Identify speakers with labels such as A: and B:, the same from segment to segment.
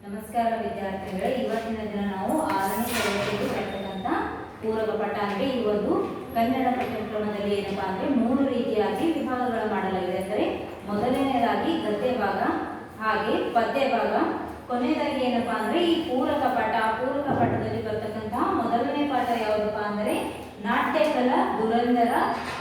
A: ನಮಸ್ಕಾರ ವಿದ್ಯಾರ್ಥಿಗಳೇ, ಇವತ್ತಿನ ದಿನ ನಾವು 6ನೇ ತರಗತಿಗೆ ಬರ್ತಕ್ಕಂಥ ಪೂರಕ ಪಾಠ ಅಂದರೆ ಈ ಒಂದು ಕನ್ನಡ ಪಠ್ಯಕ್ರಮದಲ್ಲಿ ಏನಪ್ಪಾ ಅಂದರೆ 3 ರೀತಿಯಾಗಿ ವಿಭಾಗಗಳು ಮಾಡಲಾಗಿದೆ. ಅಂದರೆ ಮೊದಲನೆಯದಾಗಿ ಗದ್ಯ ಭಾಗ, ಹಾಗೆ ಪದ್ಯ ಭಾಗ, ಕೊನೆಯದಾಗಿ ಏನಪ್ಪಾ ಅಂದರೆ ಈ ಪೂರಕ ಪಾಠದಲ್ಲಿ ಬರ್ತಕ್ಕಂಥ ಮೊದಲನೇ ಪಾಠ ಯಾವುದಪ್ಪ ಅಂದರೆ ನಾಟ್ಯಕಲಾ ದುರಂಧರ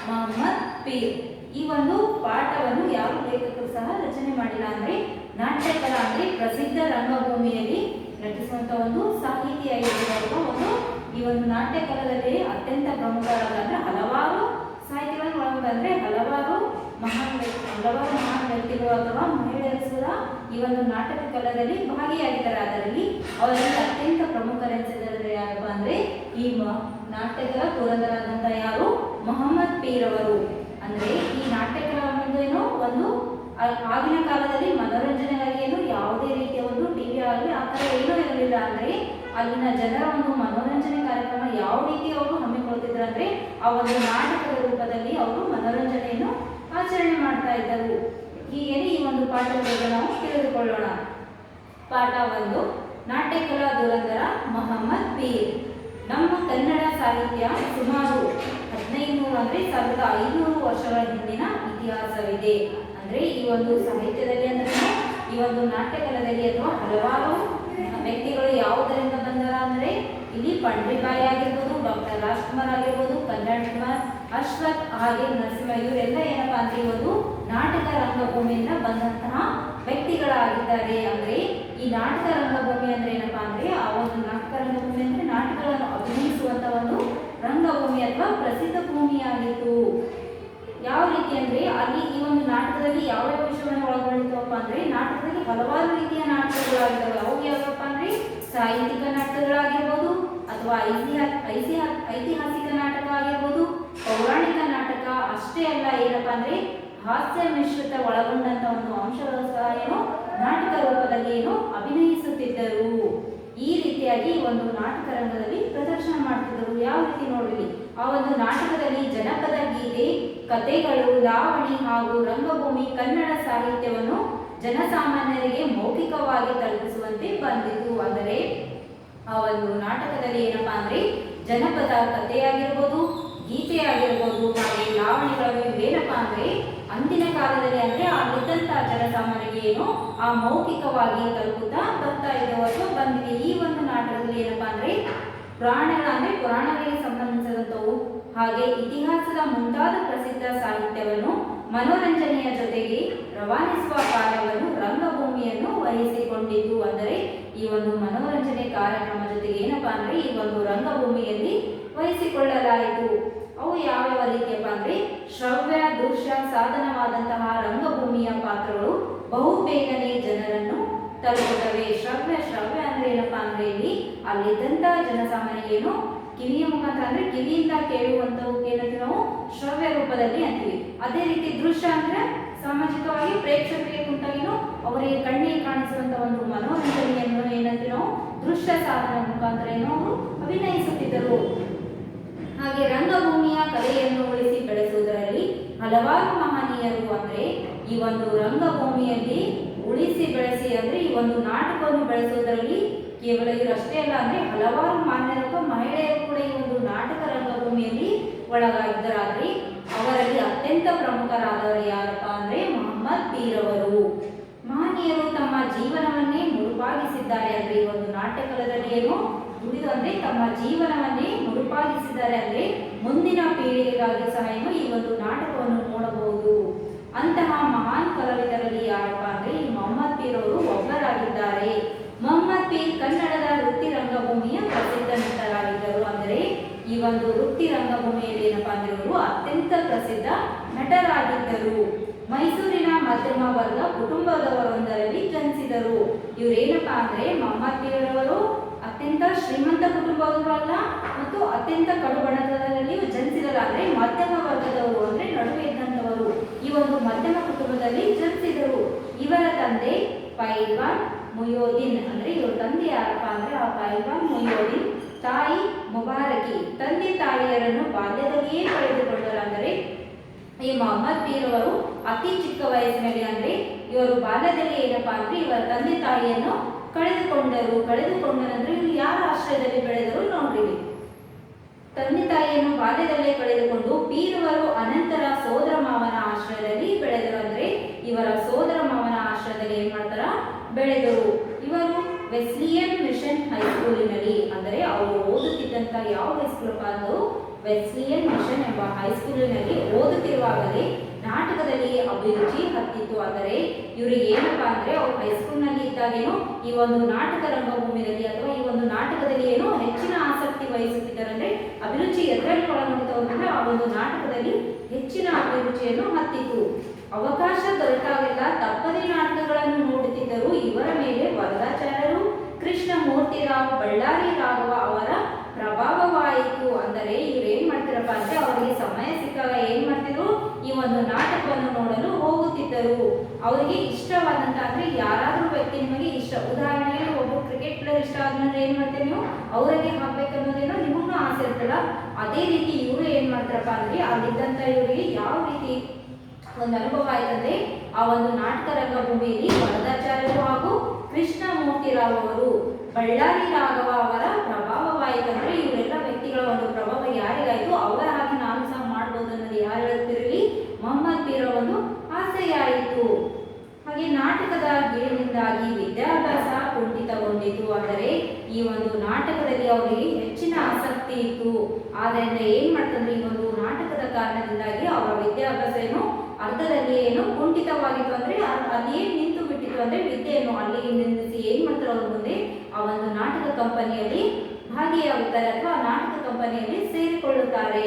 A: ಮೊಹಮ್ಮದ್ ಪೀರ್. ಈ ಒಂದು ಪಾಠವನ್ನು ಯಾವ ಲೇಖಕರು ಸಹ ರಚನೆ ಮಾಡಿಲ್ಲ. ಅಂದ್ರೆ ನಾಟ್ಯಕಲಾ ಅಂದ್ರೆ ಪ್ರಸಿದ್ಧ ರಂಗಭೂಮಿಯಲ್ಲಿ ನಟಿಸುವಂತ ಒಂದು ಸಾಹಿತಿಯಾಗಿರುವ ಈ ಒಂದು ನಾಟ್ಯಕಲಾದಲ್ಲಿ ಅತ್ಯಂತ ಪ್ರಮುಖರಾದ ಅಂದ್ರೆ ಹಲವಾರು ಸಾಹಿತಿಗಳನ್ನು ಒಳಗೊಂಡಂದ್ರೆ ಹಲವಾರು ಮಹಾನ್ ವ್ಯಕ್ತಿಗಳು ಅಥವಾ ಮಹಿಳೆಯರು ಸಹ ಈ ಒಂದು ನಾಟಕ ಕಲಾದಲ್ಲಿ ಭಾಗಿಯಾಗಿದ್ದಾರೆ. ಅದರಲ್ಲಿ ಅವರಲ್ಲಿ ಅತ್ಯಂತ ಪ್ರಮುಖರೆನಿಸಿದರೆ ಯಾರಪ್ಪ ಅಂದ್ರೆ ಈ ನಾಟ್ಯಕಲಾ ಪುರಂದರಾದಂತ ಯಾರು ಮೊಹಮ್ಮದ್ ಪೀರ್ ಅವರು. ಅಂದ್ರೆ ಈ ನಾಟ್ಯಕಲಾ ಏನು ಒಂದು ಆಗಿನ ಕಾಲದಲ್ಲಿ ಮನೋರಂಜನೆಗಾಗಿ ಏನು ಯಾವುದೇ ರೀತಿಯ ಒಂದು ಟಿವಿ ಆಗಲಿ ಆ ಥರ ಏನೂ ಇರಲಿಲ್ಲ. ಅಂದ್ರೆ ಅಲ್ಲಿನ ಜನರ ಒಂದು ಮನೋರಂಜನೆ ಕಾರ್ಯಕ್ರಮ ಯಾವ ರೀತಿ ಅವರು ಹಮ್ಮಿಕೊಳ್ತಿದ್ರು ಅಂದ್ರೆ ಆ ಒಂದು ನಾಟಕದ ರೂಪದಲ್ಲಿ ಅವರು ಮನೋರಂಜನೆಯನ್ನು ಆಚರಣೆ ಮಾಡ್ತಾ ಇದ್ದರು. ಹೀಗೆ ಈ ಒಂದು ಪಾಠದ ಬಗ್ಗೆ ನಾವು ತಿಳಿದುಕೊಳ್ಳೋಣ. ಪಾಠ 1, ನಾಟ್ಯಕಲಾ ದುರಂಧರ ಮೊಹಮ್ಮದ್ ಪೀರ್. ನಮ್ಮ ಕನ್ನಡ ಸಾಹಿತ್ಯ ಸುಮಾರು 1500 ಅಂದ್ರೆ 1500 ವರ್ಷಗಳ ಹಿಂದಿನ ಇತಿಹಾಸವಿದೆ. ಅಂದ್ರೆ ಈ ಒಂದು ಸಾಹಿತ್ಯದಲ್ಲಿ ಅಂದ್ರೆ ಈ ಒಂದು ನಾಟ್ಯಕಲಾದಲ್ಲಿ ಅಥವಾ ಹಲವಾರು ವ್ಯಕ್ತಿಗಳು ಯಾವುದರಿಂದ ಬಂದರ ಅಂದ್ರೆ ಇಲ್ಲಿ ಪಂಡ್ರಿಬಾಯಿ ಆಗಿರ್ಬೋದು, ಡಾಕ್ಟರ್ ರಾಜ್ಕುಮಾರ್ ಆಗಿರ್ಬೋದು, ಕಲ್ಯಾಣ್ ಕುಮಾರ್, ಅಶ್ವಥ್, ಹಾಗೆ ನರಸಿಂಹ, ಇವರೆಲ್ಲ ಏನಪ್ಪಾ ಅಂದ್ರೆ ಈ ಒಂದು ನಾಟಕ ರಂಗಭೂಮಿಯಿಂದ ಬಂದಂತಹ ವ್ಯಕ್ತಿಗಳಾಗಿದ್ದಾರೆ. ಅಂದ್ರೆ ಈ ನಾಟಕ ರಂಗಭೂಮಿ ಅಂದ್ರೆ ಏನಪ್ಪಾ ಅಂದ್ರೆ ಆ ಒಂದು ನಾಟಕ ರಂಗಭೂಮಿ ಅಂದ್ರೆ ನಾಟಕಗಳನ್ನು ಅಭಿನಯಿಸುವಂತ ಒಂದು ರಂಗಭೂಮಿ ಅಥವಾ ಪ್ರಸಿದ್ಧ ಭೂಮಿಯಾಗಿತ್ತು. ಯಾವ ರೀತಿ ಅಂದ್ರೆ ಅಲ್ಲಿ ಈ ಒಂದು ನಾಟಕದಲ್ಲಿ ಯಾವ ವಿಷಯವನ್ನು ಒಳಗೊಂಡಿತ್ತಪ್ಪ ಅಂದ್ರೆ ನಾಟಕದಲ್ಲಿ ಹಲವಾರು ರೀತಿಯ ನಾಟಕಗಳಾಗಿದ್ದಾವೆ. ಅವು ಯಾವಪ್ಪ ಅಂದ್ರೆ ಸಾಹಿತ್ಯಿಕ ನಾಟಕಗಳಾಗಿರ್ಬೋದು, ಅಥವಾ ಐತಿಹಾಸಿಕ ನಾಟಕ ಆಗಿರ್ಬೋದು, ಪೌರಾಣಿಕ ನಾಟಕ. ಅಷ್ಟೇ ಅಲ್ಲ, ಏನಪ್ಪಾ ಅಂದ್ರೆ ಹಾಸ್ಯ ಮಿಶ್ರಿತ ಒಳಗೊಂಡಂತ ಒಂದು ಅಂಶಗಳು ಸಹ ಏನು ನಾಟಕ ರೂಪದಲ್ಲಿ ಏನು ಅಭಿನಯಿಸುತ್ತಿದ್ದರು. ಈ ರೀತಿಯಾಗಿ ಒಂದು ನಾಟಕ ರಂಗದಲ್ಲಿ ಪ್ರದರ್ಶನ ಮಾಡ್ತಿದ್ದರು. ಯಾವ ರೀತಿ ನೋಡ್ರಿ, ಆ ಒಂದು ನಾಟಕದಲ್ಲಿ ಜನಪದ ಗೀತೆ, ಕಥೆಗಳು, ಲಾವಣಿ ಹಾಗೂ ರಂಗಭೂಮಿ ಕನ್ನಡ ಸಾಹಿತ್ಯವನ್ನು ಜನಸಾಮಾನ್ಯರಿಗೆ ಮೌಖಿಕವಾಗಿ ತಲುಪಿಸುವಂತೆ ಬಂದಿತು. ಅಂದರೆ ಆ ಒಂದು ನಾಟಕದಲ್ಲಿ ಏನಪ್ಪಾ ಅಂದ್ರೆ ಜನಪದ ಕಥೆಯಾಗಿರ್ಬೋದು, ಗೀತೆ ಆಗಿರ್ಬೋದು, ಹಾಗೆ ಲಾವಣಿಗಳು ಇವೇನಪ್ಪಾ ಅಂದ್ರೆ ಅಂದಿನ ಕಾಲದಲ್ಲಿ ಅಂದ್ರೆ ಅಲ್ಲಿದ್ದಂತ ಜನಸಾಮಾನ್ಯರಿಗೆ ಏನು ಆ ಮೌಖಿಕವಾಗಿ ತಲುಪುತ್ತಾ ಬರ್ತಾ ಇದ್ದವು ಅಥವಾ ಬಂದಿದೆ. ಈ ಒಂದು ನಾಟಕದಲ್ಲಿ ಏನಪ್ಪಾ ಅಂದ್ರೆ ಪುರಾಣಗಳಿಗೆ ಸಂಬಂಧಿಸಿದಂಥವು, ಹಾಗೆ ಇತಿಹಾಸದ ಮುಂತಾದ ಪ್ರಸಿದ್ಧ ಸಾಹಿತ್ಯವನ್ನು ಮನೋರಂಜನೆಯ ಜೊತೆಗೆ ರವಾನಿಸುವ ಕಾರ್ಯವನ್ನು ರಂಗಭೂಮಿಯನ್ನು ವಹಿಸಿಕೊಂಡಿತು. ಅಂದರೆ ಈ ಒಂದು ಮನೋರಂಜನೆ ಕಾರ್ಯಕ್ರಮ ಜೊತೆಗೆ ಏನಪ್ಪಾ ಅಂದ್ರೆ ಈ ಒಂದು ರಂಗಭೂಮಿಯಲ್ಲಿ ವಹಿಸಿಕೊಳ್ಳಲಾಯಿತು. ಅವು ಯಾವ್ಯಾವ ರೀತಿಯಪ್ಪ ಅಂದ್ರೆ ಶ್ರವ್ಯ ದೃಶ್ಯ ಸಾಧನವಾದಂತಹ ರಂಗಭೂಮಿಯ ಪಾತ್ರಗಳು ಬಹುಬೇಗನೆ ಜನರನ್ನು ತಲುಪುತ್ತವೆ. ಶ್ರವ್ಯ ಅಂದ್ರೆ ಏನಪ್ಪಾ ಅಂದ್ರೆ ಇಲ್ಲಿ ಅಲ್ಲಿದ್ದಂತ ಜನಸಾಮಾನ್ಯರಿಗೆ ಏನು ಕಿವಿಯ ಮುಖಾಂತರ ಅಂದ್ರೆ ಕಿವಿಯಿಂದ ಕೇಳುವಂತವಕ್ಕೆ ಏನಂತೀವಿ ನಾವು ಶ್ರವ್ಯ ರೂಪದಲ್ಲಿ ಅಂತೀವಿ. ಅದೇ ರೀತಿ ದೃಶ್ಯ ಅಂದ್ರೆ ಸಾಮಾಜಿಕವಾಗಿ ಪ್ರೇಕ್ಷಕರಿಗೆ ಕುಂತಾಗಿನೂ ಅವರಿಗೆ ಕಣ್ಣಿಗೆ ಕಾಣಿಸುವಂತ ಒಂದು ಮನೋರಂಜನೆಯನ್ನು ಏನಂತೀವಿ ನಾವು ದೃಶ್ಯ ಸಾಧನ ಮುಖಾಂತರ ಏನೋ ಅವರು ಅಭಿನಯಿಸುತ್ತಿದ್ದರು. ಹಾಗೆ ರಂಗಭೂಮಿಯ ಕಲೆಯನ್ನು ಉಳಿಸಿ ಬೆಳೆಸುವುದರಲ್ಲಿ ಹಲವಾರು ಮಹನೀಯರು ಅಂದ್ರೆ ಈ ಒಂದು ರಂಗಭೂಮಿಯಲ್ಲಿ ಉಳಿಸಿ ಬೆಳೆಸಿ ಅಂದ್ರೆ ಈ ಒಂದು ನಾಟಕವನ್ನು ಬೆಳೆಸುವುದರಲ್ಲಿ ಕೇವಲ ಇವರಷ್ಟೇ ಅಲ್ಲ, ಅಂದ್ರೆ ಹಲವಾರು ಮಾನ್ಯರು ಮಹಿಳೆಯರು ಕೂಡ ಈ ಒಂದು ನಾಟಕ ರಂಗಭೂಮಿಯಲ್ಲಿ ಒಳಗಾಗಿದ್ದರಾದ್ರೆ ಅವರಲ್ಲಿ ಅತ್ಯಂತ ಪ್ರಮುಖರಾದವರು ಯಾರಪ್ಪ ಅಂದ್ರೆ ಮೊಹಮ್ಮದ್ ಪೀರ್ ಅವರು. ಮಹನೀಯರು ತಮ್ಮ ಜೀವನವನ್ನೇ ಮುಡುಪಾಗಿಸಿದ್ದಾರೆ. ಅಂದ್ರೆ ಈ ಒಂದು ನಾಟಕದಲ್ಲಿ ಏನು ದುಡಿದು ಅಂದ್ರೆ ತಮ್ಮ ಜೀವನವನ್ನೇ ಮುಡುಪಾಗಿಸಿದ್ದಾರೆ. ಅಂದ್ರೆ ಮುಂದಿನ ಪೀಳಿಗೆಗಾಗಿ ಸಹ ಏನು ಈ ಒಂದು ನಾಟಕವನ್ನು ನೋಡಬಹುದು. ಅಂತಹ ಮಹಾನ್ ಕಲಾವಿದರಲ್ಲಿ ಯಾರಪ್ಪ ಅಂದ್ರೆ ಈ ಮೊಹಮ್ಮದ್ ಪೀರ್ ಅವರು ಒಬ್ಬರಾಗಿದ್ದಾರೆ. ಮೊಹಮ್ಮದ್ ಪೀರ್ ಕನ್ನಡದ ವೃತ್ತಿ ರಂಗಭೂಮಿಯ ಪ್ರಸಿದ್ಧ ನಟರಾಗಿದ್ದರು. ಅಂದರೆ ಈ ಒಂದು ವೃತ್ತಿ ರಂಗಭೂಮಿಯಲ್ಲಿ ಏನಪ್ಪಾ ಅಂದ್ರೆ ಇವರು ಅತ್ಯಂತ ಪ್ರಸಿದ್ಧ ನಟರಾಗಿದ್ದರು. ಮೈಸೂರಿನ ಮಧ್ಯಮ ವರ್ಗ ಕುಟುಂಬದವರೊಂದರಲ್ಲಿ ಜನಿಸಿದರು. ಇವರೇನಪ್ಪಾ ಅಂದ್ರೆ ಮೊಹಮ್ಮದ್ ಪೀರ್ ಅವರು ಅತ್ಯಂತ ಶ್ರೀಮಂತ ಕುಟುಂಬದವರು ಅಲ್ಲ ಮತ್ತು ಅತ್ಯಂತ ಕಡುಬಡತನದಲ್ಲಿ ಜನಿಸಿದಲ್ಲ. ಅಂದ್ರೆ ಮಧ್ಯಮ ವರ್ಗದವರು ಅಂದ್ರೆ ನಡುವೆ ಇದ್ದಂಥವರು ಈ ಒಂದು ಮಧ್ಯಮ ಕುಟುಂಬದಲ್ಲಿ ಜನಿಸಿದರು. ಇವರ ತಂದೆ ಪೈಲ್ವಾನ್ ಮುಯೋದಿನ್. ಅಂದ್ರೆ ಇವ್ರ ತಂದೆ ಯಾರಪ್ಪ ಅಂದ್ರೆ ಆ ಪೈಲ್ವಾನ್ ಮುಯೋದಿನ್, ತಾಯಿ ಮುಬಾರಕಿ. ತಂದೆ ತಾಯಿಯರನ್ನು ಬಾಲ್ಯದಲ್ಲಿಯೇ ಕಳೆದುಕೊಂಡರು. ಅಂದರೆ ಈ ಮೊಹಮ್ಮದ್ ಪೀರ್ ಅವರು ಅತಿ ಚಿಕ್ಕ ವಯಸ್ಸಿನಲ್ಲಿ ಅಂದ್ರೆ ಇವರು ಬಾಲ್ಯದಲ್ಲಿ ಏನಪ್ಪಾ ಅಂದ್ರೆ ಇವರ ತಂದೆ ತಾಯಿಯನ್ನು ಕಳೆದುಕೊಂಡು ಕಳೆದುಕೊಂಡನಂದ್ರೆ ಇವರು ಯಾರ ಆಶ್ರಯದಲ್ಲಿ ಬೆಳೆದರು ನೋಡ್ರಿ. ತಂದೆ ತಾಯಿಯನ್ನು ಬಾಲ್ಯದಲ್ಲೇ ಕಳೆದುಕೊಂಡು ಪೀರವರು ಅನಂತರ ಸೋದರ ಮಾವನ ಆಶ್ರಯದಲ್ಲಿ ಬೆಳೆದರು. ಅಂದ್ರೆ ಇವರ ಸೋದರ ಮಾವನ ಆಶ್ರಯದಲ್ಲಿ ಏನ್ ಮಾಡ್ತಾರ, ಬೆಳೆದರು. ಇವರು ವೆಸ್ಲಿಯನ್ ಮಿಷನ್ ಹೈಸ್ಕೂಲಿನಲ್ಲಿ, ಅಂದರೆ ಅವರು ಓದುತ್ತಿದ್ದಂತ ಯಾವ ಹೈಸ್ಕೂಲ್ ಅದು ವೆಸ್ಲಿಯನ್ ಮಿಷನ್ ಎಂಬ ಹೈಸ್ಕೂಲಿನಲ್ಲಿ ಓದುತ್ತಿರುವಾಗಲೇ ನಾಟಕದಲ್ಲಿ ಅಭಿರುಚಿ ಹತ್ತಿತ್ತು. ಅಂದರೆ ಇವರಿಗೆ ಏನಪ್ಪಾ ಅಂದ್ರೆ ಅವ್ರು ಹೈಸ್ಕೂಲ್ನಲ್ಲಿ ಇದ್ದಾಗೇನು ಈ ಒಂದು ನಾಟಕ ರಂಗಭೂಮಿಯಲ್ಲಿ ಅಥವಾ ಈ ಒಂದು ನಾಟಕದಲ್ಲಿ ಏನೋ ಹೆಚ್ಚಿನ ಆಸಕ್ತಿ ವಹಿಸುತ್ತಿದ್ದಾರೆ. ಅಂದ್ರೆ ಅಭಿರುಚಿ ಎದರಲ್ಲಿ ಒಳಗೊಂಡಿತ್ತು ಅಂದ್ರೆ ಆ ಒಂದು ನಾಟಕದಲ್ಲಿ ಹೆಚ್ಚಿನ ಅಭಿರುಚಿಯನ್ನು ಹತ್ತಿತ್ತು. ಅವಕಾಶ ದೊರೆತಾಗೆಲ್ಲ ತಪ್ಪದೇ ನಾಟಕಗಳನ್ನು ನೋಡುತ್ತಿದ್ದರು. ಇವರ ಮೇಲೆ ವರದಾಚಾರ್ಯರು, ಕೃಷ್ಣಮೂರ್ತಿರಾವ್, ಬಳ್ಳಾರಿ ರಾಘವ ಅವರ ಪ್ರಭಾವವಾಯಿತು. ಅಂದರೆ ಇವ್ರು ಏನ್ ಮಾಡ್ತಾರಪ್ಪ ಅಂದ್ರೆ ಅವರಿಗೆ ಸಮಯ ಸಿಕ್ಕಾಗ ಏನ್ ಮಾಡ್ತಿದ್ರು, ಈ ಒಂದು ನಾಟಕವನ್ನು ನೋಡಲು ಹೋಗುತ್ತಿದ್ದರು. ಅವರಿಗೆ ಇಷ್ಟವಾದಂತ ಅಂದ್ರೆ ಯಾರಾದ್ರೂ ವ್ಯಕ್ತಿ ನಿಮಗೆ ಇಷ್ಟ, ಉದಾಹರಣೆಗೆ ಒಬ್ಬ ಕ್ರಿಕೆಟ್ ಪ್ಲೇಯರ್ ಇಷ್ಟ ಆದ್ಮೇಲೆ ಏನ್ ಮಾಡ್ತೇವೆ ನೀವು, ಅವರಿಗೆ ಹಾಕ್ಬೇಕನ್ನೋದೇನೋ ನಿಮಗೂ ಆಸೆ ಇರ್ತಲ್ಲ. ಅದೇ ರೀತಿ ಇವರು ಏನ್ ಮಾಡ್ತಾರಪ್ಪ ಅಂದ್ರೆ ಅಲ್ಲಿದ್ದಂತ ಇವರಿಗೆ ಯಾವ ರೀತಿ ಒಂದು ಅನುಭವ ಆಯ್ತಂದ್ರೆ ಆ ಒಂದು ನಾಟಕ ರಂಗಭೂಮಿಯಲ್ಲಿ ವರದಾಚಾರ್ಯರು ಹಾಗೂ ಕೃಷ್ಣಮೂರ್ತಿರಾವ್ ಅವರು, ಬಳ್ಳಾರಿ ರಾಘವ ಅವರ ಪ್ರಭಾವವಾಯಿತಂದ್ರೆ ಇವರೆಲ್ಲ ವ್ಯಕ್ತಿಗಳ ಒಂದು ಪ್ರಭಾವ ಯಾರಿಗಾಯ್ತು ಅವರ ಹಾಗೆ ನಾನು ಸಹ ಮಾಡ್ಬೋದು ಅನ್ನೋದು ಯಾರು ಹೇಳ್ತಿರಲಿ, ಮೊಹಮ್ಮದ್ ಪೀರ ಒಂದು ಆಸೆಯಾಯಿತು. ಹಾಗೆ ನಾಟಕದ ಗೀಳಿನಿಂದಾಗಿ ವಿದ್ಯಾಭ್ಯಾಸ ಕುಂಠಿತಗೊಂಡಿತು. ಅಂದರೆ ಈ ಒಂದು ನಾಟಕದಲ್ಲಿ ಅವರಿಗೆ ಹೆಚ್ಚಿನ ಆಸಕ್ತಿ ಇತ್ತು, ಆದ್ದರಿಂದ ಏನ್ ಮಾಡ್ತಂದ್ರೆ ಈ ಒಂದು ನಾಟಕದ ಕಾರಣದಿಂದಾಗಿ ಅವರ ವಿದ್ಯಾಭ್ಯಾಸ ಏನು ಅರ್ಧದಲ್ಲಿ ಏನು ಕುಂಠಿತವಾಗಿತ್ತು. ಅಂದ್ರೆ ಅಲ್ಲಿಯೇ ನಿಂತು ಬಿಟ್ಟಿತ್ತು. ಅಂದ್ರೆ ವಿದ್ಯೆಯನ್ನು ಅಲ್ಲಿಗೆ ನಿಲ್ಲಿಸಿ ಏನ್ ಮಾಡ್ತಾರೆ ಅವ್ರ ಮುಂದೆ ಆ ಒಂದು ನಾಟಕ ಕಂಪನಿಯಲ್ಲಿ ಭಾಗಿಯಾಗುತ್ತಾರೆ ಅಥವಾ ನಾಟಕ ಕಂಪನಿಯಲ್ಲಿ ಸೇರಿಕೊಳ್ಳುತ್ತಾರೆ.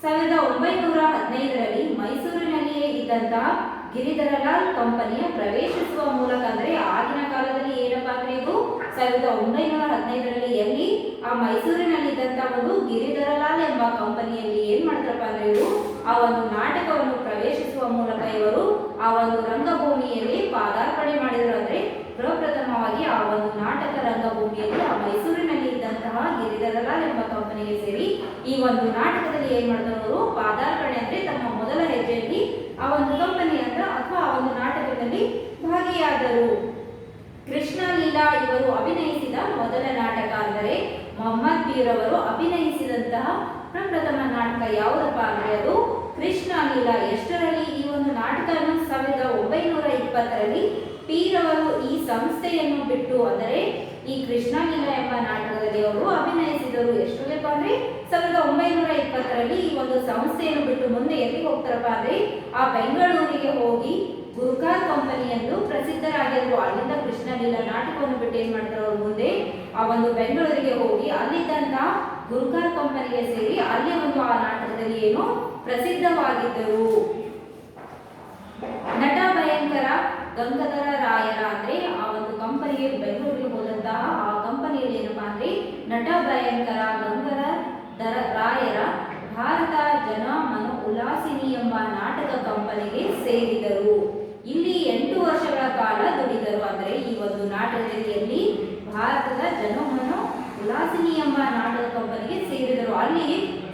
A: 1915ರಲ್ಲಿ ಮೈಸೂರಿನಲ್ಲಿಯೇ ಇದ್ದಂತಹ ಗಿರಿಧರಲಾಲ್ ಕಂಪನಿಯ ಪ್ರವೇಶಿಸುವ ಮೂಲಕ, ಅಂದ್ರೆ ಆಗಿನ ಕಾಲದಲ್ಲಿ ಏನಪ್ಪಾ ಅಂದ್ರೆ ಇದು 1915ರಲ್ಲಿ ಎಲ್ಲಿ ಆ ಮೈಸೂರಿನಲ್ಲಿದ್ದಂತ ಒಂದು ಗಿರಿಧರಲಾಲ್ ಎಂಬ ಕಂಪನಿಯಲ್ಲಿ ಏನ್ ಮಾಡ್ತಾರಪ್ಪ ಅಂದ್ರೆ ಇವರು ಆ ಒಂದು ನಾಟಕವನ್ನು ಪ್ರವೇಶಿಸುವ ಮೂಲಕ ಇವರು ಆ ಒಂದು ರಂಗಭೂಮಿಯಲ್ಲಿ ಪಾದಾರ್ಪಣೆ ಮಾಡಿದರು. ಅಂದ್ರೆ ಪ್ರಪ್ರಥಮವಾಗಿ ಆ ಒಂದು ನಾಟಕ ರಂಗಭೂಮಿಯಲ್ಲಿ ಆ ಮೈಸೂರಿನಲ್ಲಿ ಇದ್ದಂತಹ ಗಿರಿಧರಲಾಲ್ ಎಂಬ ಕಂಪನಿಗೆ ಸೇರಿ ಈ ಒಂದು ನಾಟಕದಲ್ಲಿ ಏನ್ ಮಾಡ್ತಾರೆ ಅವರು ಪಾದಾರ್ಪಣೆ, ಅಂದ್ರೆ ತಮ್ಮ ಮೊದಲ ಹೆಜ್ಜೆಯಲ್ಲಿ ಆ ಒಂದು ಕಂಪನಿ ಅಥವಾ ಆ ಒಂದು ನಾಟಕದಲ್ಲಿ ಭಾಗಿಯಾದರು. ಕೃಷ್ಣ ಲೀಲಾ ಇವರು ಅಭಿನಯಿಸಿದ ಮೊದಲ ನಾಟಕ. ಅಂದರೆ ಮೊಹಮ್ಮದ್ ಪೀರ್ ಅವರು ಅಭಿನಯಿಸಿದಂತಹ ಪ್ರಪ್ರಥಮ ನಾಟಕ ಯಾವುದಪ್ಪ ಅಂದ್ರೆ ಅದು ಕೃಷ್ಣ ಲೀಲಾ. ಎಷ್ಟರಲ್ಲಿ ಈ ಒಂದು ನಾಟಕವನ್ನು 1920ರಲ್ಲಿ ಪೀರ್ ಅವರು ಈ ಸಂಸ್ಥೆಯನ್ನು ಬಿಟ್ಟು, ಅಂದರೆ ಈ ಕೃಷ್ಣ ಲೀಲಾ ಎಂಬ ನಾಟಕದಲ್ಲಿ ಅವರು ಅಭಿನಯಿಸಿದರು. ಎಷ್ಟು ಬೇಕು ಅಂದ್ರೆ 1920ರಲ್ಲಿ ಈ ಒಂದು ಸಂಸ್ಥೆಯನ್ನು ಬಿಟ್ಟು ಮುಂದೆ ಎಲ್ಲಿ ಹೋಗ್ತಾರಪ್ಪ ಅಂದ್ರೆ ಆ ಬೆಂಗಳೂರಿಗೆ ಹೋಗಿ ಗುರುಕಾರ್ ಕಂಪನಿ ಎಂದು ಪ್ರಸಿದ್ಧರಾಗಿರುವ ಅಲ್ಲಿಂದ ಕೃಷ್ಣ ಲೀಲಾ ನಾಟಕವನ್ನು ಬಿಟ್ಟು ಏನ್ ಮಾಡ್ತಾರೆ ಅವರು ಮುಂದೆ ಆ ಒಂದು ಬೆಂಗಳೂರಿಗೆ ಹೋಗಿ ಅಲ್ಲಿದ್ದಂತ ಗುರುಕಾರ್ ಕಂಪನಿಗೆ ಸೇರಿ ಅಲ್ಲಿ ಒಂದು ಆ ನಾಟಕದಲ್ಲಿ ಏನು ಪ್ರಸಿದ್ಧವಾಗಿದ್ದರು. ನಟ ಭಯಂಕರ ಗಂಗಾಧರ ರಾಯರ, ಅಂದ್ರೆ ಆ ಒಂದು ಕಂಪನಿಗೆ ಬೆಂಗಳೂರಿಗೆ ಹೋದಂತಹ ಆ ಕಂಪನಿಯಲ್ಲಿ ಏನಪ್ಪಾ ಅಂದ್ರೆ ನಟ ಭಯಂಕರ ಗಂಗಾಧರ ರಾಯರ ಭಾರತ ಜನ ಮನೋ ಉಲ್ಲಾಸಿನಿ ಎಂಬ ನಾಟಕ ಕಂಪನಿಗೆ ಸೇರಿದರು. ಇಲ್ಲಿ 8 ವರ್ಷಗಳ ಕಾಲ ದುಡಿದರು. ಅಂದರೆ ಈ ಒಂದು ನಾಟಕದಲ್ಲಿ ಭಾರತದ ಜನಮನೋ ಉಲ್ಲಾಸಿನಿ ಎಂಬ ನಾಟಕ ಕಂಪನಿಗೆ ಸೇರಿದರು. ಅಲ್ಲಿ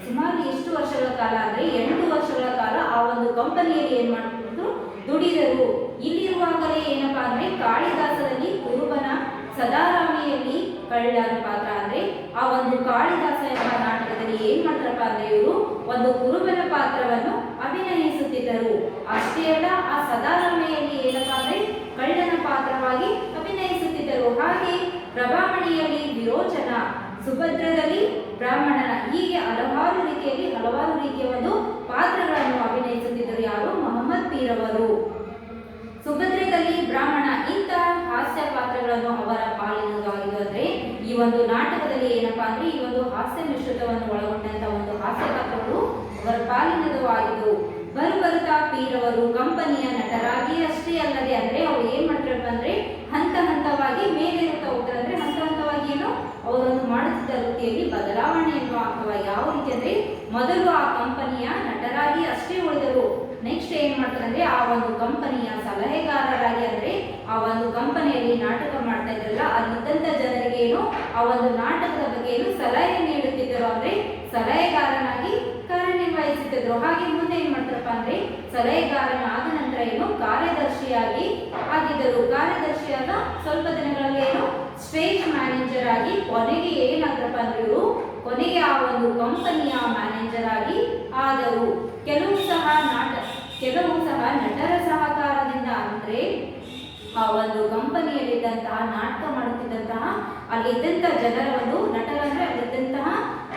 A: ಸುಮಾರು ಎಷ್ಟು ವರ್ಷಗಳ ಕಾಲ ಅಂದ್ರೆ 8 ವರ್ಷಗಳ ಕಾಲ ಆ ಒಂದು ಕಂಪನಿಯಲ್ಲಿ ಏನ್ ಮಾಡಿದ್ರು ದುಡಿದರು. ಇಲ್ಲಿರುವಾಗಲೇ ಏನಪ್ಪಾ ಅಂದ್ರೆ ಕಾಳಿದಾಸದಲ್ಲಿ ಕುರುಬನ, ಸದಾರಾಮಿಯಲ್ಲಿ ಕಳ್ಳನ ಪಾತ್ರ, ಅಂದ್ರೆ ಆ ಒಂದು ಕಾಳಿದಾಸ ಎಂಬ ನಾಟಕದಲ್ಲಿ ಏನ್ ಮಾಡ್ತಾರಪ್ಪ ಅಂದ್ರೆ ಇವರು ಒಂದು ಕುರುಬನ ಪಾತ್ರವನ್ನು ಅಭಿನಯಿಸುತ್ತಿದ್ದರು. ಅಷ್ಟೇ ಅಲ್ಲ, ಆ ಸದಾರಾಮೆಯಲ್ಲಿ ಏನಪ್ಪಾ ಅಂದ್ರೆ ಕಳ್ಳನ ಪಾತ್ರವಾಗಿ ಅಭಿನಯಿಸುತ್ತಿದ್ದರು. ಹಾಗೆ ಪ್ರಭಾಮಣಿಯಲ್ಲಿ ವಿರೋಚನ, ಸುಭದ್ರದಲ್ಲಿ ಬ್ರಾಹ್ಮಣನ, ಹೀಗೆ ಹಲವಾರು ರೀತಿಯ ಒಂದು ಪಾತ್ರಗಳನ್ನು ಅಭಿನಯಿಸುತ್ತಿದ್ದರು. ಯಾರು? ಮೊಹಮ್ಮದ್ ಪೀರ್ ಅವರು. ಸುಭದ್ರದಲ್ಲಿ ಬ್ರಾಹ್ಮಣ, ಇಂತಹ ಹಾಸ್ಯ ಪಾತ್ರಗಳನ್ನು ಅವರ ಪಾಲಿನದಾಗಿದ್ದು. ಅಂದ್ರೆ ಈ ಒಂದು ನಾಟಕದಲ್ಲಿ ಏನಪ್ಪಾ ಅಂದ್ರೆ ಈ ಒಂದು ಹಾಸ್ಯ ಮಿಶ್ರಿತವನ್ನು ಒಳಗೊಂಡಂತ ಒಂದು ಹಾಸ್ಯ ಪಾತ್ರಗಳು ಅವರ ಪಾಲಿನದು ಆಗಿದ್ದು. ಬರುತ್ತಾ ಪೀರ್ ಅವರು ಕಂಪನಿಯ ನಟರಾಗಿ ಅಷ್ಟೇ ಅಲ್ಲದೆ, ಅಂದ್ರೆ ಅವ್ರು ಏನ್ ಮಾಡ್ತಾರಪ್ಪ ಅಂದ್ರೆ ಹಂತ ಹಂತವಾಗಿ ಮೇಲೇರುತ್ತಾ ಹೋಗ್ತಾರೆ. ಅಂದ್ರೆ ಹಂತ ಹಂತವಾಗಿ ಏನು ಅವರೊಂದು ಮಾಡುತ್ತಿದ್ದ ವೃತ್ತಿಯಲ್ಲಿ ಬದಲಾವಣೆಯನ್ನು ಅಥವಾ ಯಾವ ರೀತಿ ಅಂದ್ರೆ ಮೊದಲು ಆ ಕಂಪನಿಯ ನಟರಾಗಿ ಅಷ್ಟೇ ಉಳಿದರು. ನೆಕ್ಸ್ಟ್ ಏನ್ ಮಾಡ್ತಾರೆ ಅಂದ್ರೆ ಆ ಒಂದು ಕಂಪನಿಯ ಸಲಹೆಗಾರರಾಗಿ, ಅಂದ್ರೆ ಆ ಒಂದು ಕಂಪನಿಯಲ್ಲಿ ನಾಟಕ ಮಾಡ್ತಾ ಇದ್ರಲ್ಲ ಅಲ್ಲಿದ್ದಂತ ಜನರಿಗೆ ಏನು ಆ ಒಂದು ನಾಟಕದ ಬಗ್ಗೆ ಏನು ಸಲಹೆ ನೀಡುತ್ತಿದ್ದರು. ಅಂದ್ರೆ ಸಲಹೆಗಾರನಾಗಿ ಕಾರ್ಯನಿರ್ವಹಿಸುತ್ತಿದ್ರು. ಹಾಗೆ ಮುಂದೆ ಏನ್ ಮಾಡ್ತಾರಪ್ಪ ಅಂದ್ರೆ ಸಲಹೆಗಾರನಾದ ನಂತರ ಏನು ಕಾರ್ಯದರ್ಶಿಯಾಗಿ ಆಗಿದ್ದರು. ಕಾರ್ಯದರ್ಶಿಯಾದ ಸ್ವಲ್ಪ ದಿನಗಳಲ್ಲಿ ಏನು ಆಗಿ ಕೊನೆಗೆ ಏನಾದ್ರಪ್ಪ ಅಂದ್ರೆ ಇವರು ಕೊನೆಗೆ ಆ ಒಂದು ಕಂಪನಿಯ ಮ್ಯಾನೇಜರ್ ಆಗಿ ಆದರು. ಕೆಲವು ಸಹ ನಟರ ಸಹಕಾರದಿಂದ, ಅಂದ್ರೆ ಆ ಒಂದು ಕಂಪನಿಯಲ್ಲಿದ್ದಂತಹ ನಾಟಕ ಮಾಡುತ್ತಿದ್ದಂತಹ ಅಲ್ಲಿದ್ದಂತ ಜನರ ಒಂದು ನಟರ ಅಂದ್ರೆ ಅಲ್ಲಿದ್ದಂತಹ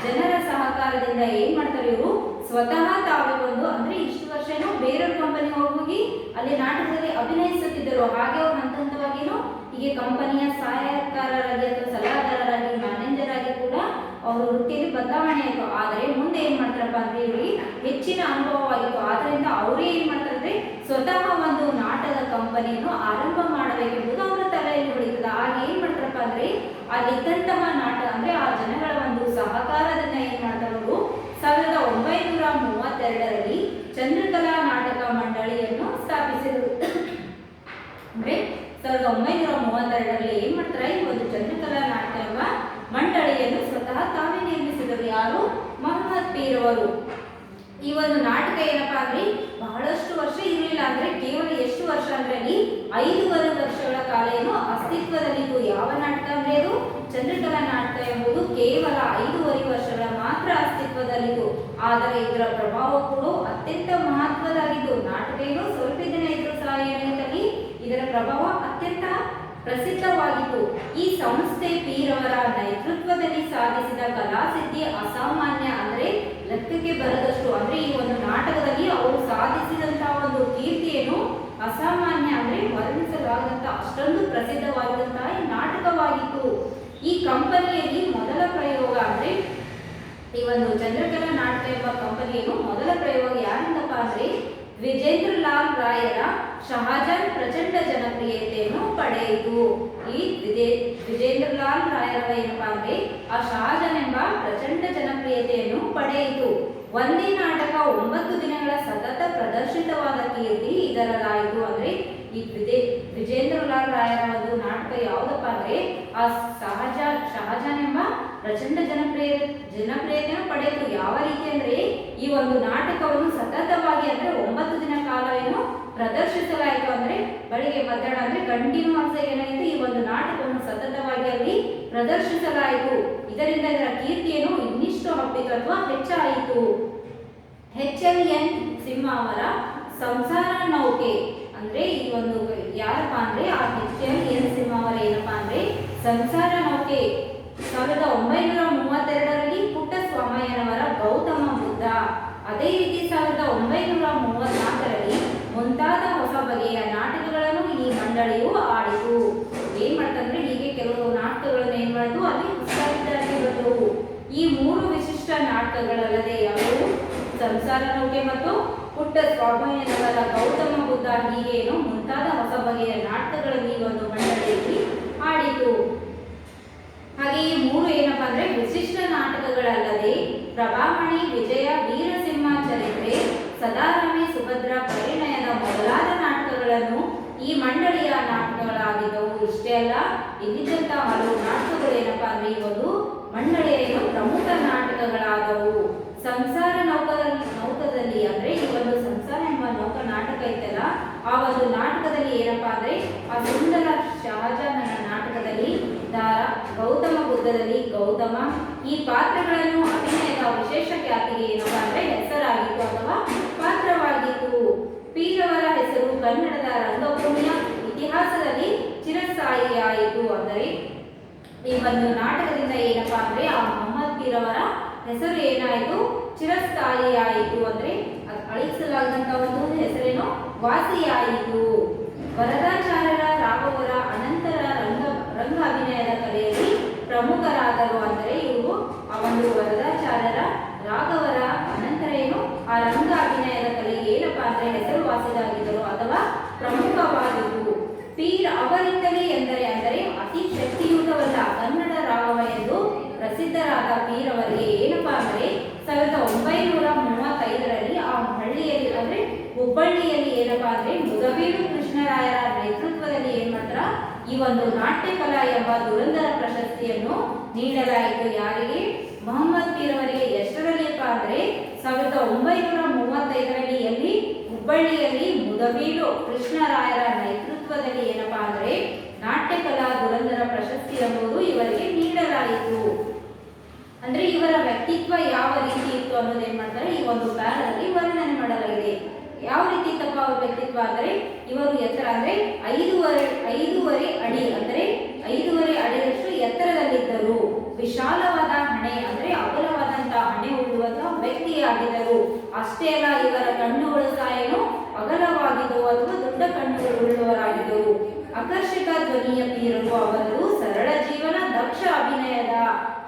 A: ಜನರ ಸಹಕಾರದಿಂದ ಏನ್ ಮಾಡ್ತಾರೆ ಇವರು ಸ್ವತಃ ತಾವೇ ಒಂದು ಅಂದ್ರೆ ಇಷ್ಟು ವರ್ಷನೂ ಬೇರೊಂದು ಕಂಪನಿ ಹೋಗಿ ಅಲ್ಲಿ ನಾಟಕದಲ್ಲಿ ಅಭಿನಯಿಸುತ್ತಿದ್ದರು. ಹಾಗೆ ಅವರು ಹಂತವಾಗಿ ಹೀಗೆ ಕಂಪನಿಯ ಸಹಾಯಕಾರರಾಗಿ ಅಥವಾ ಸಲಹಾಗಾರರಾಗಿ ಮ್ಯಾನೇಜರ್ ಆಗಿ ಕೂಡ ಅವರು ವೃತ್ತಿಯಲ್ಲಿ ಬದಲಾವಣೆ ಆಯಿತು. ಆದರೆ ಮುಂದೆ ಏನ್ ಮಾಡ್ತಾರಪ್ಪ ಅಂದ್ರೆ ಇವರಿಗೆ ಹೆಚ್ಚಿನ ಅನುಭವವಾಗಿತ್ತು. ಆದ್ರಿಂದ ಅವರೇ ಏನ್ ಮಾಡ್ತಾರೆ ಅಂದ್ರೆ ಸ್ವತಃ ಒಂದು ನಾಟಕದ ಕಂಪನಿಯನ್ನು ಆರಂಭ ಮಾಡಬೇಕೆಂಬುದು ಅವರ ತಲೆಯಲ್ಲಿ ಉಳಿತದ. ಹಾಗೆ ಏನ್ ಮಾಡ್ತಾರಪ್ಪ ಅಂದ್ರೆ ಅಲ್ಲಿದ್ದಂತಹ ನಾಟಕ ಅಂದ್ರೆ ಆ ಜನಗಳ ಒಂದು ಸಹಕಾರದಿಂದ ಏನ್ ಮಾಡ್ತಾರೆ ಅವರು 1932ರಲ್ಲಿ ಚಂದ್ರಕಲಾ ನಾಟಕ ಮಂಡಳಿಯನ್ನು ಸ್ಥಾಪಿಸಿದರು. ಅಂದ್ರೆ 1932ರಲ್ಲಿ ಏನ್ ಮಾಡ್ತಾರೆ ಈ ಒಂದು ಚಂದ್ರಕಲಾ ನಾಟಕ ಎಂಬ ಮಂಡಳಿಯನ್ನು ಸ್ವತಃ ತಾವೇ ನಿರ್ಮಿಸಿದರು. ಯಾರು? ಮೊಹಮ್ಮದ್ ಪೀರ್ ಅವರು. ಈ ಒಂದು ನಾಟಕ ಏನಪ್ಪಾ ಅಂದ್ರೆ ಬಹಳಷ್ಟು ವರ್ಷ ಇರಲಿಲ್ಲ, ಅಂದ್ರೆ ಕೇವಲ ಎಷ್ಟು ವರ್ಷ ಅಂದ್ರೆ ಅಲ್ಲಿ 5.5 ವರ್ಷಗಳ ಕಾಲ ಏನು ಅಸ್ತಿತ್ವದಲ್ಲಿತ್ತು. ಯಾವ ನಾಟಕ ಅಂದ್ರೆ ಅದು ಚಂದ್ರಕಲಾ ನಾಟಕ ಎಂಬುದು ಕೇವಲ 5.5 ವರ್ಷಗಳ ಮಾತ್ರ ಅಸ್ತಿತ್ವದಲ್ಲಿತ್ತು. ಆದರೆ ಇದರ ಪ್ರಭಾವ ಕೂಡ ಅತ್ಯಂತ ಮಹತ್ವದಾಗಿತ್ತು. ನಾಟಕ ಏನು ಸ್ವಲ್ಪ ದಿನ ಇದ್ರೂ ಸಹ ಏನಾಗಿತ್ತಲ್ಲಿ ಇದರ ಪ್ರಭಾವ ಅತ್ಯಂತ ಪ್ರಸಿದ್ಧವಾಗಿತ್ತು. ಈ ಸಂಸ್ಥೆ ಪೀರವರ ನೇತೃತ್ವದಲ್ಲಿ ಸಾಧಿಸಿದ ಕಲಾಸಿದ್ಧಿ ಅಸಾಮಾನ್ಯ, ಅಂದ್ರೆ ಲೆಕ್ಕಕ್ಕೆ ಬರದಷ್ಟು. ಅಂದ್ರೆ ಈ ಒಂದು ನಾಟಕದಲ್ಲಿ ಅವರು ಸಾಧಿಸಿದಂತಹ ಒಂದು ಕೀರ್ತಿಯನ್ನು ಅಸಾಮಾನ್ಯ, ಅಂದ್ರೆ ವರ್ಣಿಸಲಾಗದಂತ ಅಷ್ಟೊಂದು ಪ್ರಸಿದ್ಧವಾಗಿರುವಂತಹ ಈ ನಾಟಕವಾಗಿತ್ತು. ಈ ಕಂಪನಿಯಲ್ಲಿ ಮೊದಲ ಪ್ರಯೋಗ ಅಂದ್ರೆ ಈ ಒಂದು ಚಂದ್ರಕಲಾ ನಾಟಕ ಎಂಬ ಕಂಪನಿಯನ್ನು ಮೊದಲ ಪ್ರಯೋಗ ಯಾರಿಂದಪ್ಪ ಅಂದ್ರೆ ವಿಜೇಂದ್ರಲಾಲ್ ರಾಯರ ಶಹಜಾನ್ ಪ್ರಚಂಡ ಜನಪ್ರಿಯತೆಯನ್ನು ಪಡೆಯಿತು. ಈ ವಿಜೇಂದ್ರಲಾಲ್ ರಾಯರ ಏನಪ್ಪಾ ಅಂದ್ರೆ ಆ ಶಹಜಾನ್ ಎಂಬ ಪ್ರಚಂಡ ಜನಪ್ರಿಯತೆಯನ್ನು ಪಡೆಯಿತು. ಒಂದೇ ನಾಟಕ 9 ದಿನಗಳ ಸತತ ಪ್ರದರ್ಶಿತವಾದ ಕೀರ್ತಿ ಇದರದಾಯಿತು. ಅಂದ್ರೆ ಈ ವಿಜೇಂದ್ರಲಾಲ್ ರಾಯರ ಒಂದು ನಾಟಕ ಯಾವುದಪ್ಪ ಅಂದ್ರೆ ಆ ಶಹಜಾನ್ ಎಂಬ ಪ್ರಚಂಡ ಜನಪ್ರಿಯತೆಯನ್ನು ಪಡೆಯಿತು. ಯಾವ ರೀತಿ ಅಂದ್ರೆ ಈ ಒಂದು ನಾಟಕವನ್ನು ಸತತವಾಗಿ ಅಂದ್ರೆ 9 ದಿನ ಕಾಲ ಏನು ಪ್ರದರ್ಶಿಸಲಾಯಿತು. ಅಂದ್ರೆ ಬೆಳಿಗ್ಗೆ ಮಧ್ಯಾಹ್ನ ಅಂದ್ರೆ ಕಂಟಿನ್ಯೂಸ್ ಏನಾಯಿತು ಈ ಒಂದು ನಾಟಕವನ್ನು ಸತತವಾಗಿ ಅಲ್ಲಿ ಪ್ರದರ್ಶಿಸಲಾಯಿತು. ಇದರಿಂದ ಇದರ ಕೀರ್ತಿಯನ್ನು ಇನ್ನಿಷ್ಟು ಹಬ್ಬಿತು ಅಥವಾ ಹೆಚ್ಚಾಯಿತು. HLN ಸಿಂಹ ಅವರ ಸಂಸಾರ ನೌಕೆ ಅಂದ್ರೆ ಈ ಒಂದು ಯಾರಪ್ಪ ಅಂದ್ರೆ ಆ HLN ಸಿಂಹ ಅವರ ಏನಪ್ಪಾ ಅಂದ್ರೆ ಸಂಸಾರ ನೌಕೆ 1932ರಲ್ಲಿ ಪುಟ್ಟಸ್ವಾಮಯ್ಯನವರ ಗೌತಮ ಬುದ್ಧ, ಅದೇ ರೀತಿ 1934ರಲ್ಲಿ ಮುಂತಾದ ಹೊಸ ಬಗೆಯ ನಾಟಕಗಳನ್ನು ಈ ಮಂಡಳಿಯು ಆಡಿತು. ಏನ್ ಮಾಡ್ತಂದ್ರೆ ಹೀಗೆ ಕೆಲವು ನಾಟಕಗಳನ್ನು ಏನ್ ಮಾಡಿತು ಅಲ್ಲಿ ಉತ್ಸಾಹಿತರಾಗಿ ಬಂದವು. ಈ 3 ವಿಶಿಷ್ಟ ನಾಟಕಗಳಲ್ಲದೆ ಯಾವುವು ಸಂಸಾರ ನೌಕೆ ಮತ್ತು ಪುಟ್ಟಸ್ವಾಮಯ್ಯನವರ ಗೌತಮ ಬುದ್ಧ ಹೀಗೇನು ಮುಂತಾದ ಹೊಸ ಬಗೆಯ ನಾಟಕಗಳನ್ನು ಈ ಒಂದು ಮಂಡಳಿಯಲ್ಲಿ ಆಡಿತು. ಹಾಗೆ ಈ 3 ಏನಪ್ಪಾ ಅಂದ್ರೆ ವಿಶಿಷ್ಟ ನಾಟಕಗಳಲ್ಲದೆ ಪ್ರಭಾಮಣಿ, ವಿಜಯ, ವೀರಸಿಂಹ ಚರಿತ್ರೆ, ಸದಾರಾಮಿ, ಸುಭದ್ರ, ಪರಿಣಯದ ಮೊದಲಾದ ನಾಟಕಗಳನ್ನು ಈ ಮಂಡಳಿಯ ನಾಟಕಗಳಾಗಿದ್ದವು. ಇಷ್ಟೇ ಅಲ್ಲ, ಇಲ್ಲಿದ್ದಂತಹ ಹಲವು ನಾಟಕಗಳು ಏನಪ್ಪಾ ಅಂದ್ರೆ ಈ ಒಂದು ಮಂಡಳಿಯ ಪ್ರಮುಖ ನಾಟಕಗಳಾದವು. ಸಂಸಾರ ನೌಕದಲ್ಲಿ ಅಂದ್ರೆ ಈ ಒಂದು ಸಂಸಾರ ಎಂಬ ನೌಕ ನಾಟಕ ಇತ್ತಲ್ಲ, ಆ ಒಂದು ನಾಟಕದಲ್ಲಿ ಏನಪ್ಪಾ ಅಂದ್ರೆ ಆ ಸುಂದರ ಶಹಜಾನನ ನಾಟಕದಲ್ಲಿ ದಾರ, ಗೌತಮ ಬುದ್ಧದಲ್ಲಿ ಗೌತಮ, ಈ ಪಾತ್ರಗಳನ್ನು ಅಭಿನಯದ ವಿಶೇಷ ಖ್ಯಾತಿಗೆ ಏನಪ್ಪಾ ಅಂದ್ರೆ ಹೆಸರಾಗಿತ್ತು ಅಥವಾ ಪಾತ್ರವಾಗಿತ್ತು. ಪೀರವರ ಹೆಸರು ಕನ್ನಡದ ರಂಗಭೂಮಿಯ ಇತಿಹಾಸದಲ್ಲಿ ಚಿರಸ್ಥಾಯಿಯಾಯಿತು. ಅಂದರೆ ಈ ಒಂದು ನಾಟಕದಿಂದ ಏನಪ್ಪಾ ಅಂದ್ರೆ ಆ ಮೊಹಮ್ಮದ್ ಪೀರವರ ಹೆಸರು ಏನಾಯಿತು ಚಿರಸ್ಥಾಯಿಯಾಯಿತು. ಅಂದ್ರೆ ಅಳಿಸಲಾಗದಂತ ಒಂದು ಹೆಸರೇನು ವಾಸಿಯಾಯಿತು. ವರದಾಚಾರ್ಯರ ರಾಘವರ ಅನಂತರ ರಂಗ ಅಭಿನಯದ ಕಲೆಯಲ್ಲಿ ಪ್ರಮುಖರಾದರು. ಅಂದರೆ ಇವರು ಆ ಒಂದು ವರದಾಚಾರ್ಯರ ರಾಘವರ ಅನಂತರ ಏನು ಆ ರಂಗ ಅಭಿನಯದ ಕಲೆಗೆ ಏನಪ್ಪಾ ಅಂದ್ರೆ ಹೆಸರುವಾಸಿಯಾಗಿದ್ದರು ಅಥವಾ ಪ್ರಮುಖವಾಗಿದ್ದು. ಪೀರ್ ಅವರಿಂದಲೇ ಎಂದರೆ ಅಂದರೆ ಅತಿ ಶಕ್ತಿಯುತವಲ್ಲ ಕನ್ನಡ ರಾಘವ ಎಂದು ಪ್ರಸಿದ್ಧರಾದ ಪೀರ್ ಅವರಿಗೆ ಏನಪ್ಪಾ ಅಂದ್ರೆ 1935ರಲ್ಲಿ ಆ ಹಳ್ಳಿಯಲ್ಲಿ ಅಂದ್ರೆ ಹುಬ್ಬಳ್ಳಿಯಲ್ಲಿ ಏನಪ್ಪಾ ಅಂದ್ರೆ ಮುದಬೀಡು ಕೃಷ್ಣರಾಯರ ನೇತೃತ್ವದಲ್ಲಿ ಏನ್ ಮಾಡ್ತಾರ ಈ ಒಂದು ನಾಟ್ಯಕಲಾ ಎಂಬ ದುರಂದರ ಪ್ರಶಸ್ತಿಯನ್ನು ನೀಡಲಾಯಿತು. ಯಾರಿಗೆ? ಮೊಹಮ್ಮದ್ ಪೀರ್ ಅವರಿಗೆ. ಎಷ್ಟರಲ್ಲಿಪ್ಪ ಅಂದ್ರೆ 1935ರಲ್ಲಿ ಎಲ್ಲಿ ಹುಬ್ಬಳ್ಳಿಯಲ್ಲಿ ಮುದಬೀಡು ಕೃಷ್ಣರಾಯರ ನೇತೃತ್ವದಲ್ಲಿ ಏನಪ್ಪಾ ಅಂದ್ರೆ ನಾಟ್ಯಕಲಾ ದುರಂದರ ಪ್ರಶಸ್ತಿ ಎಂಬುದು ಇವರಿಗೆ ನೀಡಲಾಯಿತು. ಅನ್ನೋದು ಏನ್ ಮಾಡ್ತಾರೆ ಈ ಒಂದು ಪ್ಯಾರಲ್ಲಿ ವರ್ಣನೆ ಮಾಡಲಾಗಿದೆ. ಯಾವ ರೀತಿ ಇತ್ತಪ್ಪ ಅವ್ರ ವ್ಯಕ್ತಿತ್ವ ಅಂದರೆ ಇವರು ಎತ್ತರ ಅಂದ್ರೆ 5.5 ಅಡಿ ಅಂದರೆ 5.5 ಅಡಿಯಷ್ಟು ಎತ್ತರದಲ್ಲಿದ್ದರು. ವಿಶಾಲವಾದ ಹಣೆ ಅಂದ್ರೆ ಅಗಲವಾದಂತಹ ಹಣೆ ಉಳ್ಳುವಂತಹ ವ್ಯಕ್ತಿಯಾಗಿದ್ದರು. ಅಷ್ಟೇ ಅಲ್ಲ, ಇವರ ಕಣ್ಣುಗಳು ಸಹ ಏನು ಅಗಲವಾಗಿದ್ದವು ಅಥವಾ ದೊಡ್ಡ ಕಣ್ಣುಗಳು ಉಳ್ಳುವರಾಗಿದ್ದರು. ಆಕರ್ಷಕ ಧ್ವನಿಯ ಪೀರರು ಅವರು. ಸರಳ ಜೀವನ, ದಕ್ಷ ಅಭಿನಯದ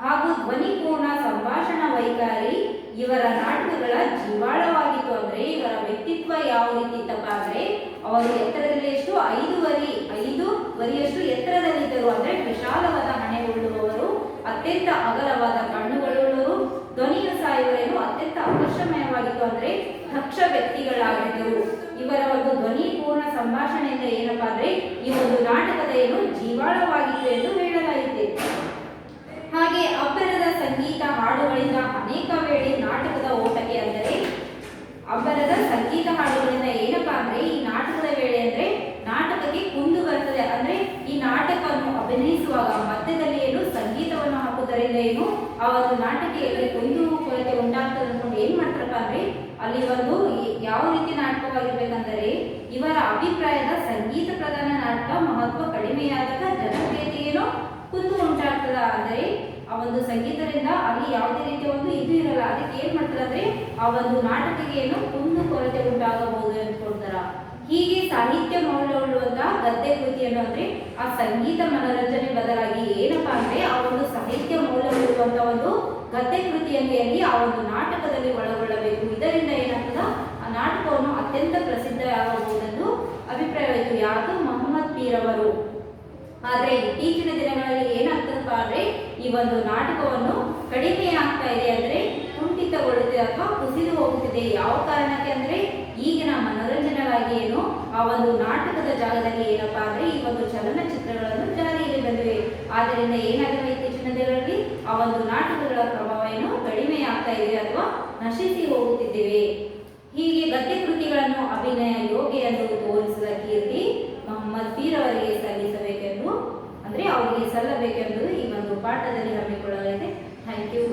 A: ಹಾಗೂ ಧ್ವನಿಪೂರ್ಣ ಸಂಭಾಷಣಾ ವೈಖರಿ ಇವರ ನಾಟಕಗಳ ಜೀವಾಳವಾಗಿತ್ತು. ಅಂದ್ರೆ ಇವರ ವ್ಯಕ್ತಿತ್ವ ಯಾವ ರೀತಿ ಇತ್ತಪ್ಪ ಅಂದ್ರೆ ಅವರು ಎತ್ತರದಲ್ಲಿ ಎಷ್ಟು 5.5 ಎತ್ತರದಲ್ಲಿದ್ದರು. ಅಂದ್ರೆ ವಿಶಾಲವಾದ ಹಣೆ ಉಳ್ಳುವವರು, ಅತ್ಯಂತ ಅಗಲವಾದ ಕಣ್ಣುಗಳುಳ್ಳವರು. ಧ್ವನಿಯು ಸಹ ಇವರೇನು ಅತ್ಯಂತ ಆಕರ್ಷಮಯವಾಗಿತ್ತು ಅಂದ್ರೆ ದಕ್ಷ ವ್ಯಕ್ತಿಗಳಾಗಿದ್ದರು. ಇವರ ಒಂದು ಧ್ವನಿ ಪೂರ್ಣ ಸಂಭಾಷಣೆಯಿಂದ ಏನಪ್ಪಾ ಅಂದ್ರೆ ಈ ಒಂದು ನಾಟಕದ ಏನು ಜೀವಾಳವಾಗಿತ್ತು ಎಂದು ಹೇಳಲಾಗಿದೆ. ಹಾಗೆ ಅಬ್ಬರದ ಸಂಗೀತ ಹಾಡುಗಳಿಂದ ಅನೇಕ ವೇಳೆ ನಾಟಕದ ಓಟಕ್ಕೆ ಅಂದರೆ ಅಬ್ಬರದ ಸಂಗೀತ ಹಾಡುಗಳಿಂದ ಏನಪ್ಪಾ ಅಂದ್ರೆ ಈ ನಾಟಕದ ವೇಳೆ ಅಂದ್ರೆ ನಾಟಕಕ್ಕೆ ಕುಂದು ಬರ್ತದೆ. ಅಂದ್ರೆ ಈ ನಾಟಕವನ್ನು ಅಭಿನಯಿಸುವಾಗ ಮಧ್ಯದಲ್ಲಿ ಏನು ಸಂಗೀತವನ್ನು ಹಾಕುವುದರಿಂದ ಏನು ಆ ಒಂದು ನಾಟಕದಲ್ಲಿ ಕುಂದು ಕೊರತೆ ಉಂಟಾಗ್ತದೆ ಅನ್ಕೊಂಡು ಏನ್ ಮಾಡ್ತಾರಪ್ಪ ಅಂದ್ರೆ ಅಲ್ಲಿ ಒಂದು ಯಾವ ರೀತಿ ನಾಟಕವಾಗಿರ್ಬೇಕಂದರೆ ಇವರ ಅಭಿಪ್ರಾಯದ ಸಂಗೀತ ಪ್ರಧಾನ ನಾಟಕ ಮಹತ್ವ ಕಡಿಮೆಯಾದಾಗ ಜನಪ್ರಿಯತೆಯೇನೋ ಕುಂದು ಉಂಟಾಗ್ತದ. ಅಂದರೆ ಆ ಒಂದು ಸಂಗೀತದಿಂದ ಅಲ್ಲಿ ಯಾವುದೇ ರೀತಿಯ ಒಂದು ಇದು ಇರಲ್ಲ. ಅದಕ್ಕೆ ಏನ್ ಮಾಡ್ತಾರೆ ಅಂದ್ರೆ ಆ ಒಂದು ನಾಟಕಕ್ಕೆ ಏನು ಕುಂದು ಕೊರತೆ ಉಂಟಾಗಬಹುದು ಅಂದ್ಕೊಳ್ತಾರ. ಹೀಗೆ ಸಾಹಿತ್ಯ ಮೌಲ್ಯವುಳ್ಳುವಂತಹ ಗದ್ಯ ಕೃತಿಯನ್ನು ಅಂದ್ರೆ ಆ ಸಂಗೀತ ಮನೋರಂಜನೆ ಬದಲಾಗಿ ಏನಪ್ಪಾ ಅಂದ್ರೆ ಆ ಒಂದು ಸಾಹಿತ್ಯ ಮೌಲ್ಯವಿರುವಂತಹ ಒಂದು ಗದ್ಯ ಕೃತಿಯಲ್ಲಿ ಆ ಒಂದು ನಾಟಕದಲ್ಲಿ ಒಳಗೊಳ್ಳಬೇಕು. ಇದರಿಂದ ಏನಾಗ್ತದ ಆ ನಾಟಕವನ್ನು ಅತ್ಯಂತ ಪ್ರಸಿದ್ಧವಾಗಬಹುದೆಂದು ಅಭಿಪ್ರಾಯವಾಯಿತು. ಯಾವುದು ಮೊಹಮ್ಮದ್ ಪೀರವರು. ಆದ್ರೆ ಇತ್ತೀಚಿನ ದಿನಗಳಲ್ಲಿ ಏನಾಗ್ತದಪ್ಪ ಅಂದ್ರೆ ಈ ಒಂದು ನಾಟಕವನ್ನು ಕಡಿಮೆ ಆಗ್ತಾ ಇದೆ, ಅಂದ್ರೆ ಕುಂಠಿತಗೊಳ್ಳುತ್ತಿದೆ ಅಥವಾ ಕುಸಿದು ಹೋಗುತ್ತಿದೆ. ಯಾವ ಕಾರಣಕ್ಕೆ ಅಂದ್ರೆ ಈಗಿನ ಮನೋರಂಜನೆಗಾಗಿ ಏನು ಆ ಒಂದು ನಾಟಕದ ಜಾಗದಲ್ಲಿ ಏನಪ್ಪಾ ಅಂದ್ರೆ ಈ ಒಂದು ಚಲನಚಿತ್ರಗಳನ್ನು ಜಾರಿಯಲ್ಲಿ ಬಂದಿವೆ. ಆದ್ದರಿಂದ ಏನಾಗಿವೆ ಇತ್ತೀಚಿನ ದಿನಗಳಲ್ಲಿ ಆ ಒಂದು ನಾಟಕಗಳ ಪ್ರಭಾವ ಏನು ಕಡಿಮೆ ಆಗ್ತಾ ಇದೆ ಅಥವಾ ನಶಿಸಿ ಹೋಗುತ್ತಿದ್ದೇವೆ. ಹೀಗೆ ಗದ್ಯ ಕೃತಿಗಳನ್ನು ಅಭಿನಯ ಯೋಗ್ಯ ಎಂದು ತೋರಿಸಿದ ಕೀರ್ತಿ ಮೊಹಮ್ಮದ್ ಪೀರ್ ಅವರಿಗೆ ಸಲ್ಲಿಸಬೇಕೆಂದು ಅಂದ್ರೆ ಅವರಿಗೆ ಸಲ್ಲಬೇಕೆಂಬುದು ಈ ಒಂದು ಪಾಠದಲ್ಲಿ ಹಮ್ಮಿಕೊಳ್ಳಲಾಗಿದೆ. Thank you.